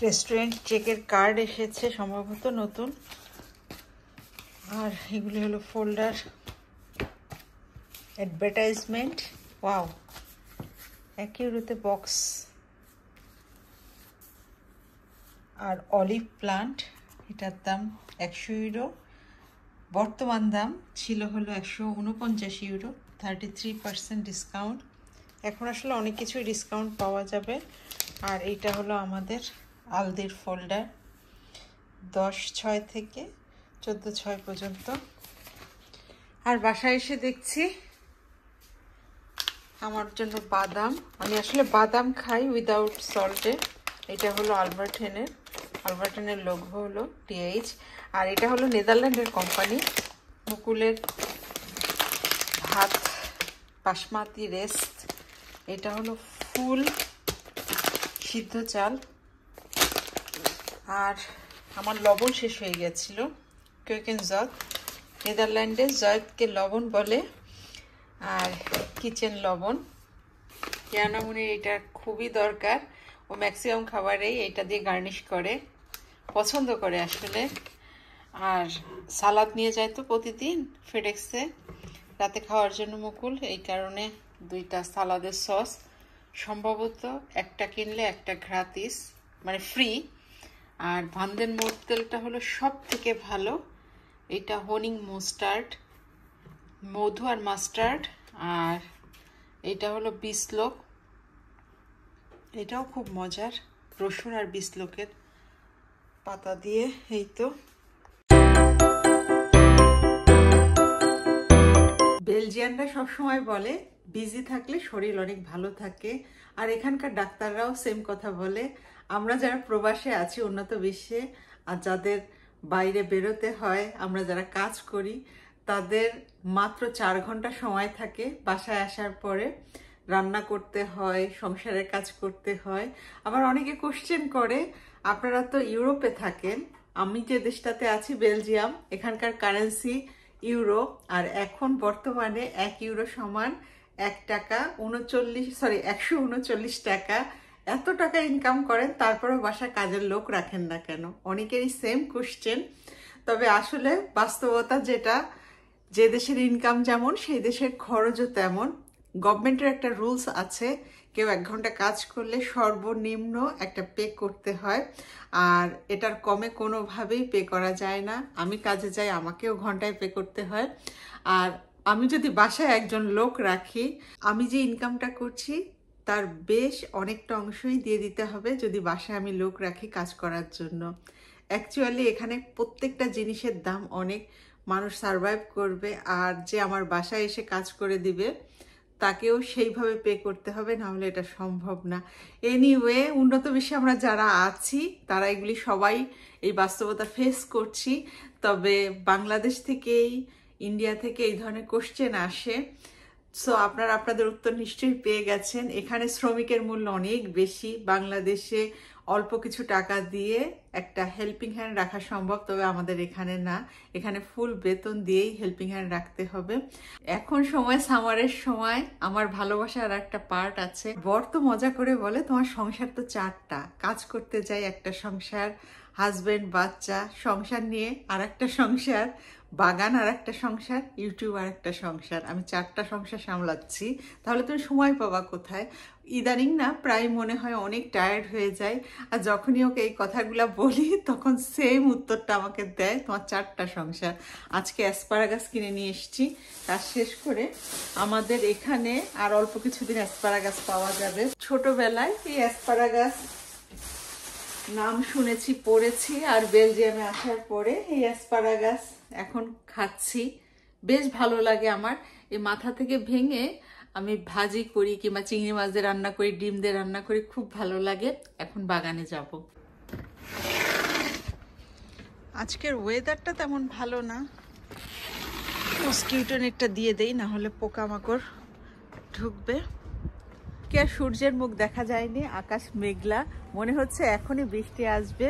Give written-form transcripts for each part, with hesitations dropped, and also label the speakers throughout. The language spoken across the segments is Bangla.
Speaker 1: রেস্টুরেন্ট চেকের কার্ড এসেছে সম্ভবত নতুন। আর এগুলি হলো ফোল্ডার, অ্যাডভার্টাইজমেন্ট। ওয়াও, 1 ইউরোতে বক্স। আর অলিভ প্লান্ট, এটার দাম 100 ইউরো, বর্তমান দাম ছিল হলো 149 ইউরো, 33% ডিসকাউন্ট। এখন আসলে অনেক কিছুই ডিসকাউন্ট পাওয়া যাবে। আর এইটা হলো আমাদের আলদির ফোল্ডার, 10/6 থেকে 14/6 পর্যন্ত। আর বাসায় এসে দেখছি আমার জন্য বাদাম, আমি আসলে বাদাম খাই উইদাউট সল্টে। এটা হলো আলবার্টেনের লোগো হলো TH। আর এটা হলো নেদারল্যান্ডের কোম্পানি, মুকুলের ভাত বাসমতি রেস্ট। এটা হলো ফুল সিদ্ধ চাল। আর আমার লবণ শেষ হয়ে গেছিল, কোকেন জয়েত, নেদারল্যান্ডে জয়েতকে লবণ বলে, আর কিচেন লবণ। ইয়ানামুনির এটা খুবই দরকার, ও ম্যাক্সিমাম খাবারেই এটা দিয়ে গার্নিশ করে, পছন্দ করে আসলে। আর সালাদ নিয়ে যায় তো প্রতিদিন ফেডেক্সে রাতে খাওয়ার জন্য মুকুল, এই কারণে 2টা সালাদের সস, সম্ভবত একটা কিনলে একটা গ্রাতিস, মানে ফ্রি। আর ভান্দেন মোর্তেলটা হলো সব থেকে ভালো, এটা হনিং মাস্টার্ড, মধু আর মাস্টার্ড। আর এটা হলো বিসলোক, এটাও খুব মজার, রসুন আর বিসলোকের পাতা দিয়ে। এই তো বেলজিয়ানরা সবসময় বলে বিজি থাকলে শরীর অনেক ভালো থাকে। আর এখানকার ডাক্তাররাও সেম কথা বলে। আমরা যারা প্রবাসে আছি উন্নত বিশ্বে, আর যাদের বাইরে বেরোতে হয়, আমরা যারা কাজ করি, তাদের মাত্র 4 ঘন্টা সময় থাকে বাসায় আসার পরে। রান্না করতে হয়, সংসারের কাজ করতে হয়। আবার অনেকে কোশ্চেন করে, আপনারা তো ইউরোপে থাকেন, আমি যে দেশটাতে আছি বেলজিয়াম, এখানকার কারেন্সি ইউরো। আর এখন বর্তমানে 1 ইউরো সমান 139 টাকা। এত টাকা ইনকাম করেন, তারপরেও বাসায় কাজের লোক রাখেন না কেন? অনেকেরই সেম কোশ্চেন। তবে আসলে বাস্তবতা যেটা, যে দেশের ইনকাম যেমন সেই দেশের খরচও তেমন। গভর্নমেন্টের একটা রুলস আছে, কেউ 1 ঘন্টা কাজ করলে সর্বনিম্ন একটা পে করতে হয়, আর এটার কমে কোনোভাবেই পে করা যায় না। আমি কাজে যাই, আমাকেও ঘন্টায় পে করতে হয়। আর আমি যদি বাসায় একজন লোক রাখি, আমি যে ইনকামটা করছি তার বেশ অনেকটা অংশই দিয়ে দিতে হবে যদি বাসায় আমি লোক রাখি কাজ করার জন্য। অ্যাকচুয়ালি এখানে প্রত্যেকটা জিনিসের দাম অনেক, মানুষ সারভাইভ করবে, আর যে আমার বাসায় এসে কাজ করে দিবে তাকেও সেইভাবে পে করতে হবে, না হলে এটা সম্ভব না। এনিওয়ে, উন্নত বিশ্বে আমরা যারা আছি তারা এগুলি সবাই এই বাস্তবতা ফেস করছি। তবে বাংলাদেশ থেকেই, ইন্ডিয়া থেকে এই ধরনের কোশ্চেন আসে। সো আপনারা আপনাদের উত্তর নিশ্চয়ই পেয়ে গেছেন। এখানে শ্রমিকের মূল্য অনেক বেশি। বাংলাদেশে অল্প কিছু টাকা দিয়ে একটা হেল্পিং হ্যান্ড রাখা সম্ভব, তবে আমাদের এখানে না। এখানে ফুল বেতন দিয়েই হেল্পিং হ্যান্ড রাখতে হবে। এখন সময় সামারের সময়, আমার ভালোবাসার একটা পার্ট আছে। বর তো মজা করে বলে, তোমার সংসার তো 4টা, কাজ করতে যাই একটা সংসার, হাজবেন্ড বাচ্চা, সংসার নিয়ে আর একটা সংসার, বাগান আর একটা সংসার, ইউটিউব আর একটা সংসার। আমি 4টা সংসার সামলাচ্ছি, তাহলে তুমি সময় পাবা কোথায়? ইদানিং না প্রায় মনে হয় অনেক টায়ার্ড হয়ে যায়। আর যখনই ওকে এই কথাগুলো বলি তখন সেম উত্তরটা আমাকে দেয়, তোমার 4টা সংসার। আজকে অ্যাসপারাগাস কিনে নিয়ে এসেছি, কাজ শেষ করে। আমাদের এখানে আর অল্প কিছুদিন অ্যাসপারাগাস পাওয়া যাবে। ছোটবেলায় এই অ্যাসপারাগাস নাম শুনেছি, পড়েছি, আর বেলজিয়ামে আসার পরে এই অ্যাসপারাগাস এখন খাচ্ছি। বেশ ভালো লাগে আমার। এই মাথা থেকে ভেঙে আমি ভাজি করি, কিংবা চিংড়ি মাছ দিয়ে রান্না করি, ডিম দিয়ে রান্না করি, খুব ভালো লাগে। এখন বাগানে যাব। আজকের ওয়েদারটা তেমন ভালো না, মসকিউটো নেটটা দিয়ে দেই, না হলে পোকামাকড় ঢুকবে। কি আর সূর্যের মুখ দেখা যায়নি, আকাশ মেঘলা, মনে হচ্ছে এখনই বৃষ্টি আসবে।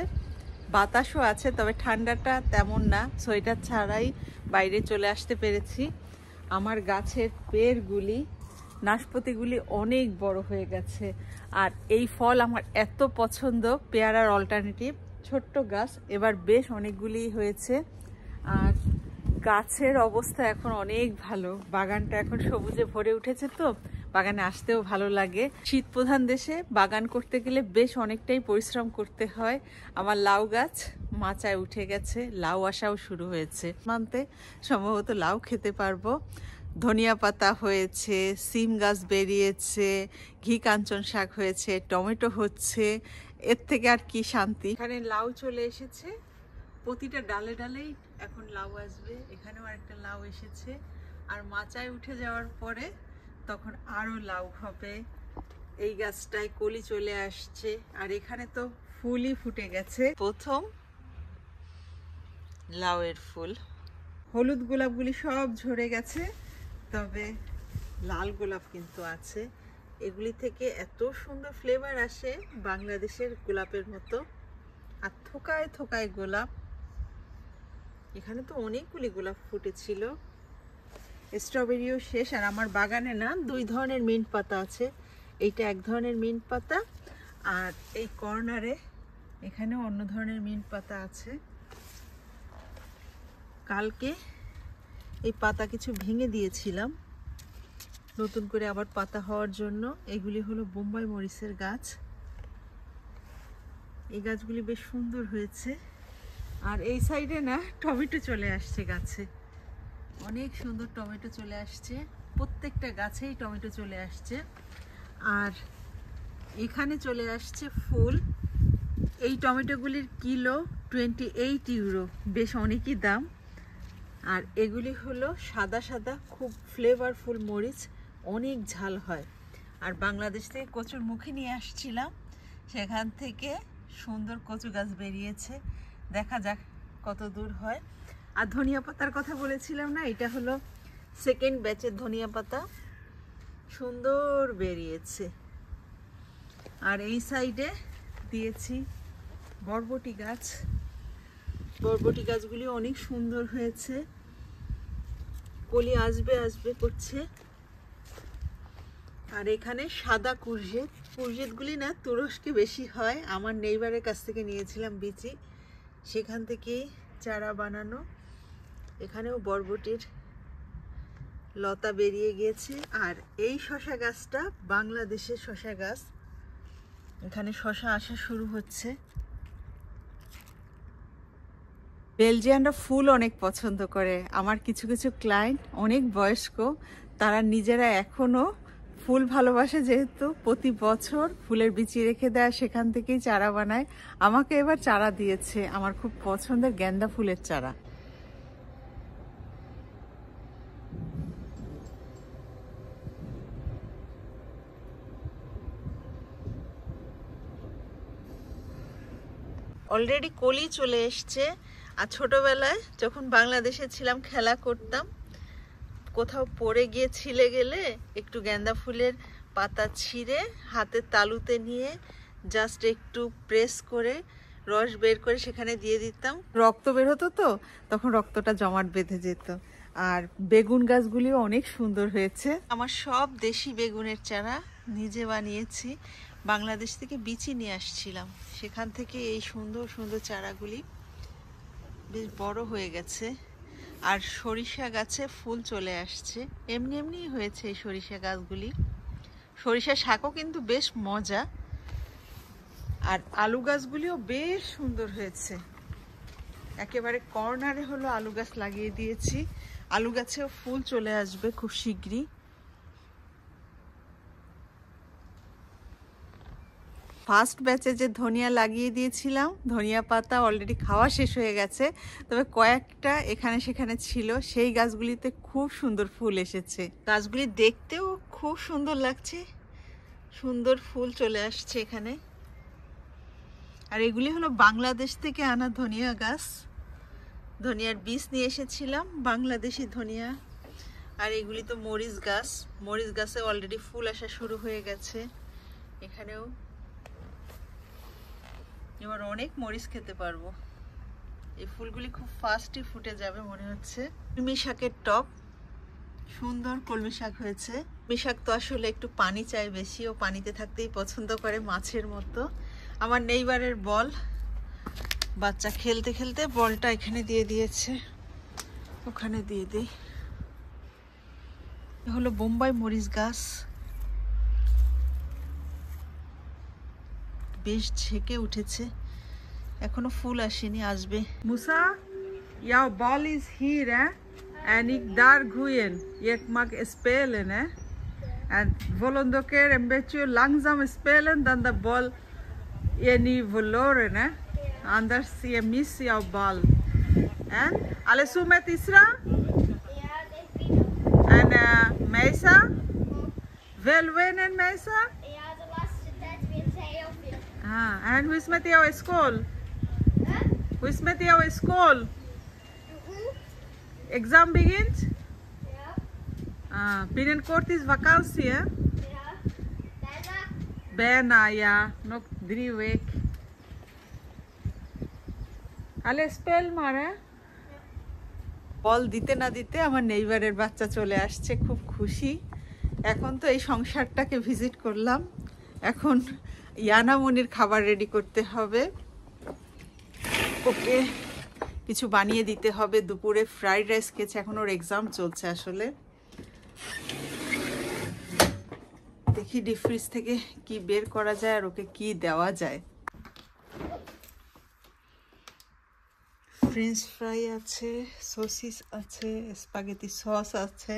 Speaker 1: বাতাসও আছে, তবে ঠান্ডাটা তেমন না। সোয়েটার ছাড়াই বাইরে চলে আসতে পেরেছি। আমার গাছের পেড়গুলি নাশপাতিগুলি অনেক বড় হয়ে গেছে। আর এই ফল আমার এত পছন্দ, পেয়ারার অল্টারনেটিভ। ছোট্ট গাছ, এবার বেশ অনেকগুলি হয়েছে। আর গাছের অবস্থা এখন অনেক ভালো, বাগানটা এখন সবুজে ভরে উঠেছে, তো বাগানে আসতেও ভালো লাগে। শীত প্রধান দেশে বাগান করতে গেলে বেশ অনেকটাই পরিশ্রম করতে হয়। আমার লাউ গাছ মাচায় উঠে গেছে, লাউ আসাও শুরু হয়েছে, মানতে সম্ভবত লাউ খেতে পারবো। ধনিয়া পাতা হয়েছে, সিম গাছ বেরিয়েছে, ঘি কাঞ্চন শাক হয়েছে, টমেটো হচ্ছে, এর থেকে আর কি শান্তি। এখানে লাউ চলে এসেছে, প্রতিটা ডালে ডালেই এখন লাউ আসবে। এখানেও আরেকটা লাউ এসেছে, আর মাচায় উঠে যাওয়ার পরে তখন আরো লাউ হবে। এই গাছটায় কলি চলে আসছে, আর এখানে তো ফুলই ফুটে গেছে, প্রথম লাউয়ের ফুল। হলুদ গোলাপগুলি সব ঝরে গেছে, তবে লাল গোলাপ কিন্তু আছে। এগুলি থেকে এত সুন্দর ফ্লেভার আসে, বাংলাদেশের গোলাপের মতো। আর থোকায় থোকায় গোলাপ। এখানে তো অনেকগুলি গোলাপ ফুটেছিল। স্ট্রবেরিও শেষ। আর আমার বাগানে না 2 ধরনের মিন্ট পাতা আছে। এইটা এক ধরনের মিন্ট পাতা, আর এই কর্নারে এখানেও অন্য ধরনের মিন্ট পাতা আছে। কালকে এই পাতা কিছু ভেঙে দিয়েছিলাম নতুন করে আবার পাতা হওয়ার জন্য। এগুলি হলো বোম্বাই মরিচের গাছ। এই গাছগুলি বেশ সুন্দর হয়েছে। আর এই সাইডে না টমেটো চলে আসছে গাছে, অনেক সুন্দর টমেটো চলে আসছে, প্রত্যেকটা গাছেই টমেটো চলে আসছে। আর এখানে চলে আসছে ফুল। এই টমেটোগুলির কিলো 28 ইউরো, বেশ অনেকই দাম। আর এগুলি হলো সাদা সাদা খুব ফ্লেভারফুল মরিচ, অনেক ঝাল হয়। আর বাংলাদেশ থেকে কচুর মুখে নিয়ে আসছিলাম, সেখান থেকে সুন্দর কচু গাছ বেরিয়েছে, দেখা যাক কত দূর হয়। আর ধনিয়া পাতার কথা বলেছিলাম না, এটা হলো সেকেন্ড ব্যাচের ধনিয়া পাতা, সুন্দর বেরিয়েছে। আর এই সাইডে দিয়েছি বরবটি গাছ। বরবটি গাছগুলি অনেক সুন্দর হয়েছে, কলি আসবে আসবে করছে। আর এখানে সাদা কুরজেট, কুরজেটগুলি না তুরস্কে বেশি হয়, আমার নেইবারের কাছ থেকে নিয়েছিলাম বিচি, সেখান থেকেই চারা বানানো। এখানেও বরবটির লতা বেরিয়ে গিয়েছে। আর এই শশা গাছটা বাংলাদেশের শশা গাছ, এখানে শশা আসা শুরু হচ্ছে। বেলজিয়ানরা ফুল অনেক পছন্দ করে। আমার কিছু কিছু ক্লায়েন্ট অনেক বয়স্ক, তারা নিজেরা এখনো ফুল ভালোবাসে, যেহেতু প্রতি বছর ফুলের বিচি রেখে দেয়, সেখান থেকেই চারা বানায়। আমাকে এবার চারা দিয়েছে, আমার খুব পছন্দের গেন্দা ফুলের চারা। অলরেডি কলি চলে এসছে। আর ছোটবেলায় যখন বাংলাদেশে ছিলাম খেলা করতাম, কোথাও পড়ে গিয়ে ছিলে গেলে একটু গেন্দা ফুলের পাতা ছিঁড়ে হাতের তালুতে নিয়ে জাস্ট একটু প্রেস করে রস বের করে সেখানে দিয়ে দিতাম, রক্ত বের হতো, তো তখন রক্তটা জমাট বেঁধে যেত। আর বেগুন গাছগুলিও অনেক সুন্দর হয়েছে। আমার সব দেশি বেগুনের চারা নিজে বানিয়েছি, বাংলাদেশ থেকে বিচি নিয়ে আসছিলাম, সেখান থেকে এই সুন্দর সুন্দর চারাগুলি বেশ বড় হয়ে গেছে। আর সরিষা গাছে ফুল চলে আসছে, এমনি এমনি হয়েছে এই সরিষা গাছগুলি। সরিষা শাকও কিন্তু বেশ মজা। আর আলু গাছগুলিও বেশ সুন্দর হয়েছে। একেবারে কর্নারে হলো আলু গাছ লাগিয়ে দিয়েছি, আলু গাছেও ফুল চলে আসবে খুব শীঘ্রই। ফার্স্ট ব্যাচে যে ধনিয়া লাগিয়ে দিয়েছিলাম, ধনিয়া পাতা অলরেডি খাওয়া শেষ হয়ে গেছে, তবে কয়েকটা এখানে সেখানে ছিল, সেই গাছগুলিতে খুব সুন্দর ফুল এসেছে। গাছগুলি দেখতেও খুব সুন্দর লাগছে, সুন্দর ফুল চলে আসছে এখানে। আর এগুলি হলো বাংলাদেশ থেকে আনা ধনিয়া গাছ, ধনিয়ার বীজ নিয়ে এসেছিলাম, বাংলাদেশি ধনিয়া। আর এগুলি তো মরিচ গাছ, মরিচ গাছে অলরেডি ফুল আসা শুরু হয়ে গেছে। এখানেও এবার অনেক মরিচ খেতে পারবো। এই ফুলগুলি খুব ফাস্টই ফুটে যাবে মনে হচ্ছে। কলমি শাকের টব, সুন্দর কলমি শাক হয়েছে। মিশাক তো আসলে একটু পানি চাই বেশি, ও পানিতে থাকতেই পছন্দ করে মাছের মতো। আমার নেইবারের বল, বাচ্চা খেলতে খেলতে বলটা এখানে দিয়ে দিয়েছে, ওখানে দিয়ে দিই। হলো বোম্বাই মরিচ গাছ, বেশ ঝেঁকে উঠেছে, এখনো ফুল আসেনি, আসবে। মুসা, jouw bal is hier, hè? En ik daar groeien. Je mag spelen, hè? En volgende keer een beetje langzaam spelen, dan de bal je niet verloren, hè? Anders je mist jouw bal. En alles goed met Isra?
Speaker 2: Ja, ik ben
Speaker 1: En Meisa? Veel winnen, Meisa?
Speaker 2: ja, de laatste tijd weer heel veel.
Speaker 1: En hoe is het met jouw school? Hoe is het met jouw school? Exam begint?
Speaker 2: Ja,
Speaker 1: Binnenkort is vakantie, hè?
Speaker 2: ja. Bijna.
Speaker 1: Bijna, ja. Nog 3 weken. Alle speel maar, hè? বল দিতে না দিতে আমার নেইবারের বাচ্চা চলে আসছে, খুব খুশি। এখন তো এই সংসারটাকে ভিজিট করলাম, এখন ইয়ানামনির খাবার রেডি করতে হবে, ওকে কিছু বানিয়ে দিতে হবে। দুপুরে ফ্রাইড রাইস খেয়েছে, এখন ওর এক্সাম চলছে আসলে। দেখি ডিপ ফ্রিজ থেকে কি বের করা যায় আর ওকে কি দেওয়া যায়। ফ্রেঞ্চ ফ্রাই আছে, সসিস আছে, স্পাগেটি সস আছে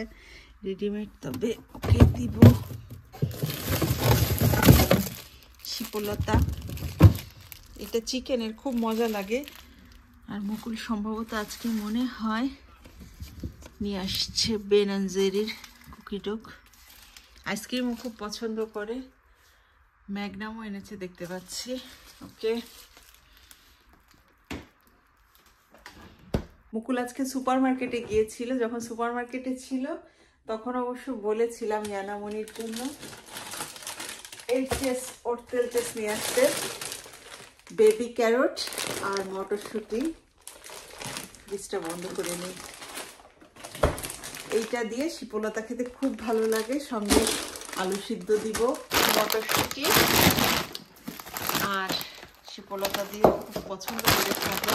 Speaker 1: রেডিমেড, তবে ওকে দিব শিপলতা। এটা চিকেনের খুব মজা লাগে। আর মুকুল সম্ভবত আজকে মনে হয় নিয়ে আসছে বেন অ্যান্ড জেরির কুকিডোক। আইসক্রিমও খুব পছন্দ করে, ম্যাগনামও এনেছে দেখতে পাচ্ছি। ওকে, মুকুল আজকে সুপার মার্কেটে গিয়েছিল, যখন সুপার মার্কেটে ছিল তখন অবশ্য বলেছিলাম ইয়ানামনির জন্য এইচএস ওরতেলটেস নিয়ে আসতে, বেবি ক্যারট আর মটরশুঁটি। ফ্রিজটা বন্ধ করে নিই। এইটা দিয়ে শিপলতা খেতে খুব ভালো লাগে, সঙ্গে আলু সিদ্ধ দিব, মটরশুঁটি আর শিপলতা দিয়ে খুব পছন্দ করে খাবে।